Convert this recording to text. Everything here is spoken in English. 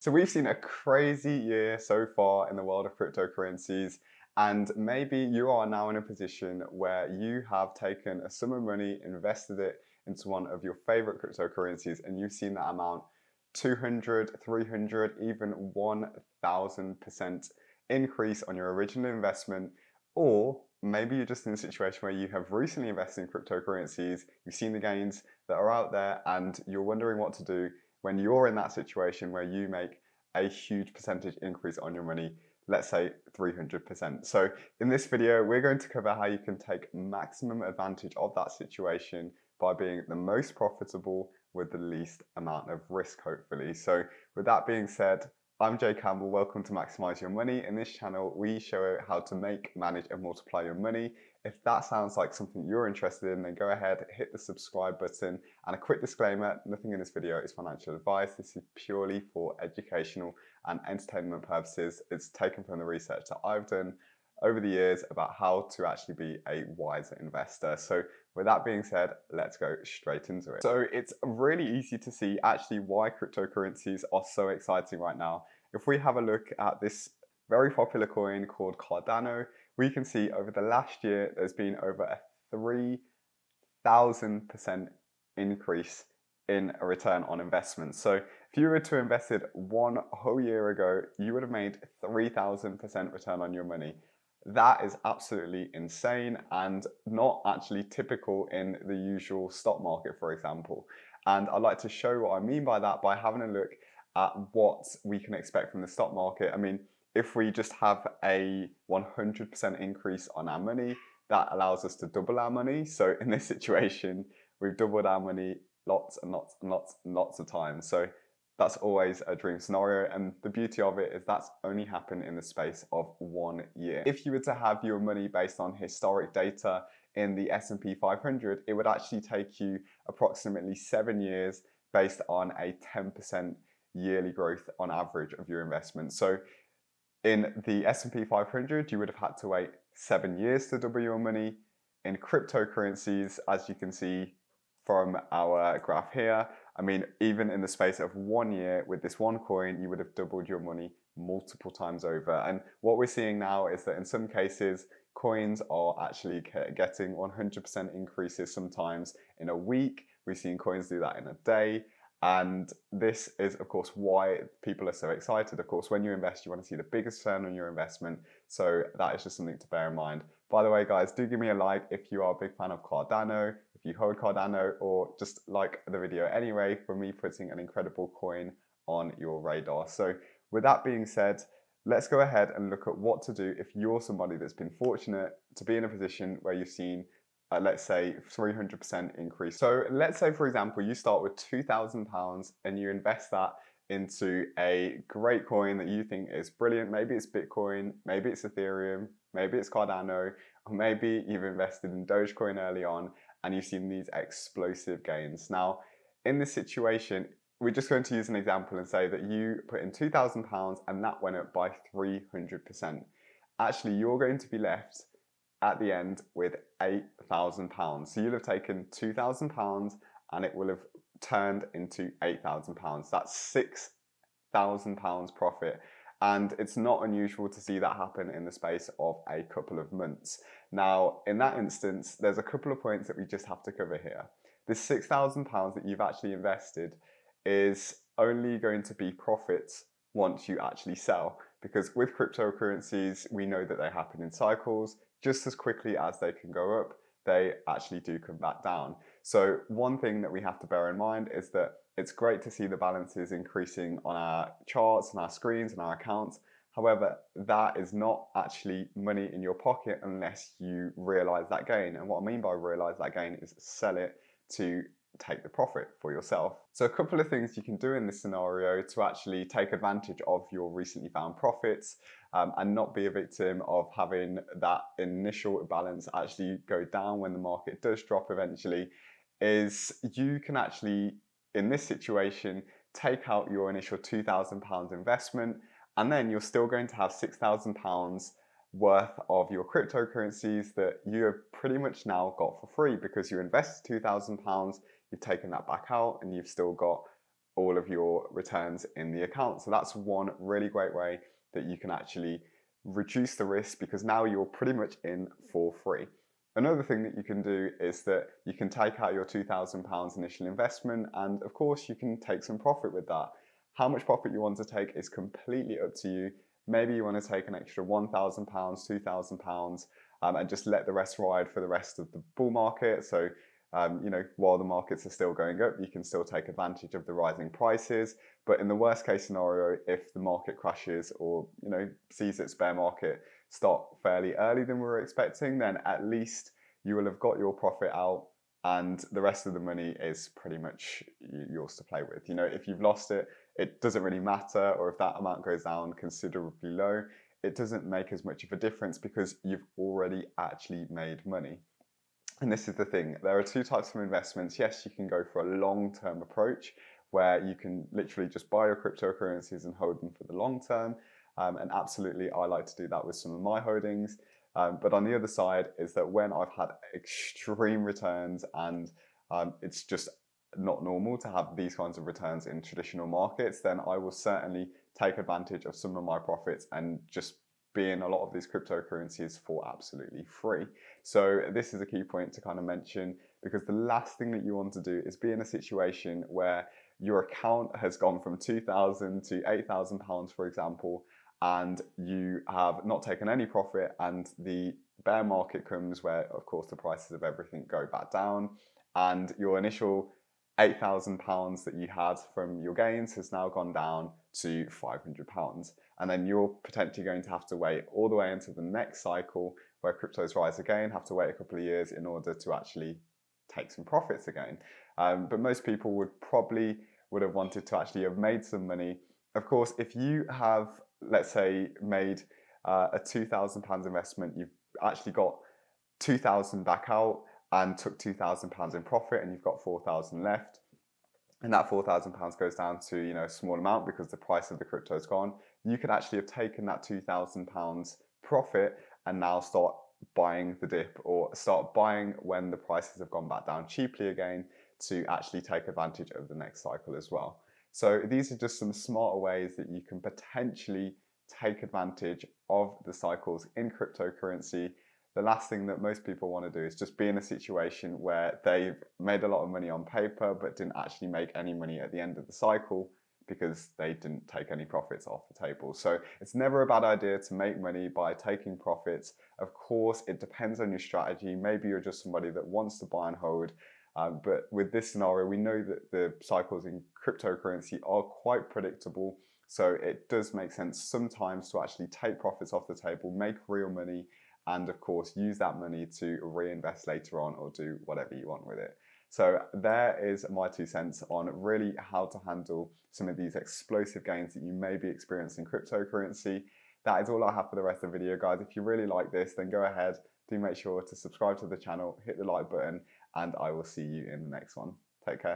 So we've seen a crazy year so far in the world of cryptocurrencies, and maybe you are now in a position where you have taken a sum of money, invested it into one of your favorite cryptocurrencies, and you've seen that amount 200, 300, even 1000% increase on your original investment. Or maybe you're just in a situation where you have recently invested in cryptocurrencies, you've seen the gains that are out there, and you're wondering what to do when you're in that situation where you make a huge percentage increase on your money, let's say 300%. So in this video, we're going to cover how you can take maximum advantage of that situation by being the most profitable with the least amount of risk, hopefully. So with that being said, I'm Jay Campbell. Welcome to Maximize Your Money. In this channel, we show how to make, manage, and multiply your money. If that sounds like something you're interested in, then go ahead, hit the subscribe button. And a quick disclaimer, nothing in this video is financial advice. This is purely for educational and entertainment purposes. It's taken from the research that I've done over the years about how to actually be a wiser investor. So with that being said, let's go straight into it. So it's really easy to see actually why cryptocurrencies are so exciting right now. If we have a look at this very popular coin called Cardano, we can see over the last year, there's been over a 3,000% increase in a return on investment. So if you were to invested one whole year ago, you would have made 3,000% return on your money. That is absolutely insane and not actually typical in the usual stock market, for example. And I'd like to show what I mean by that by having a look at what we can expect from the stock market. I mean, if we just have a 100% increase on our money, that allows us to double our money. So in this situation, we've doubled our money lots and lots and lots and lots of times. So that's always a dream scenario, and the beauty of it is that's only happened in the space of 1 year. If you were to have your money based on historic data in the S&P 500, it would actually take you approximately 7 years based on a 10% yearly growth on average of your investment. So in the S&P 500, you would have had to wait 7 years to double your money. In cryptocurrencies, as you can see from our graph here, I mean, even in the space of 1 year with this one coin, you would have doubled your money multiple times over. And what we're seeing now is that in some cases, coins are actually getting 100% increases sometimes in a week. We've seen coins do that in a day. And this is, of course, why people are so excited. Of course, when you invest, you want to see the biggest return on your investment. So that is just something to bear in mind. By the way, guys, do give me a like if you are a big fan of Cardano, if you hold Cardano, or just like the video anyway for me putting an incredible coin on your radar. So with that being said, let's go ahead and look at what to do if you're somebody that's been fortunate to be in a position where you've seen let's say 300% increase. So let's say, for example, you start with £2,000 and you invest that into a great coin that you think is brilliant. Maybe it's Bitcoin, maybe it's Ethereum, maybe it's Cardano, or maybe you've invested in Dogecoin early on and you've seen these explosive gains. Now, in this situation, we're just going to use an example and say that you put in £2,000 and that went up by 300%. Actually, you're going to be left at the end with £8,000. So you'll have taken £2,000 and it will have turned into £8,000. That's £6,000 profit. And it's not unusual to see that happen in the space of a couple of months. Now, in that instance, there's a couple of points that we just have to cover here. This £6,000 that you've actually invested is only going to be profits once you actually sell. Because with cryptocurrencies, we know that they happen in cycles. Just as quickly as they can go up, they actually do come back down. So one thing that we have to bear in mind is that it's great to see the balances increasing on our charts and our screens and our accounts. However, that is not actually money in your pocket unless you realize that gain. And what I mean by realize that gain is sell it to take the profit for yourself. So a couple of things you can do in this scenario to actually take advantage of your recently found profits and not be a victim of having that initial balance actually go down when the market does drop eventually is you can actually, in this situation, take out your initial £2,000 investment and then you're still going to have £6,000 worth of your cryptocurrencies that you have pretty much now got for free because you invested £2,000, you've taken that back out and you've still got all of your returns in the account. So that's one really great way that you can actually reduce the risk, because now you're pretty much in for free. Another thing that you can do is that you can take out your £2,000 initial investment, and of course you can take some profit with that. How much profit you want to take is completely up to you. Maybe you want to take an extra £1,000, £2,000, and just let the rest ride for the rest of the bull market. So, while the markets are still going up, you can still take advantage of the rising prices. But in the worst case scenario, if the market crashes or, sees its bear market start fairly early than we were expecting, then at least you will have got your profit out, and the rest of the money is pretty much yours to play with. If you've lost it, it doesn't really matter, or if that amount goes down considerably low, it doesn't make as much of a difference because you've already actually made money. And this is the thing, there are two types of investments. Yes, you can go for a long-term approach where you can literally just buy your cryptocurrencies and hold them for the long term. And absolutely, I like to do that with some of my holdings. But on the other side is that when I've had extreme returns and it's just not normal to have these kinds of returns in traditional markets, then I will certainly take advantage of some of my profits and just be in a lot of these cryptocurrencies for absolutely free. So this is a key point to kind of mention, because the last thing that you want to do is be in a situation where your account has gone from £2,000 to £8,000, for example, and you have not taken any profit, and the bear market comes where, of course, the prices of everything go back down, and your initial £8,000 that you had from your gains has now gone down to £500. And then you're potentially going to have to wait all the way into the next cycle where cryptos rise again, have to wait a couple of years in order to actually take some profits again. But most people would have wanted to actually have made some money. Of course, if you have, let's say, made a £2,000 investment, you've actually got 2,000 back out and took £2,000 in profit, and you've got 4,000 left, and that £4,000 goes down to a small amount because the price of the crypto is gone. You could actually have taken that £2,000 profit and now start buying the dip, or start buying when the prices have gone back down cheaply again, to actually take advantage of the next cycle as well. So these are just some smarter ways that you can potentially take advantage of the cycles in cryptocurrency. The last thing that most people want to do is just be in a situation where they've made a lot of money on paper but didn't actually make any money at the end of the cycle because they didn't take any profits off the table. So it's never a bad idea to make money by taking profits. Of course, it depends on your strategy. Maybe you're just somebody that wants to buy and hold. But with this scenario, we know that the cycles in cryptocurrency are quite predictable. So it does make sense sometimes to actually take profits off the table, make real money, and of course use that money to reinvest later on or do whatever you want with it. So there is my 2 cents on really how to handle some of these explosive gains that you may be experiencing in cryptocurrency. That is all I have for the rest of the video, guys. If you really like this, then go ahead, do make sure to subscribe to the channel, hit the like button, and I will see you in the next one. Take care.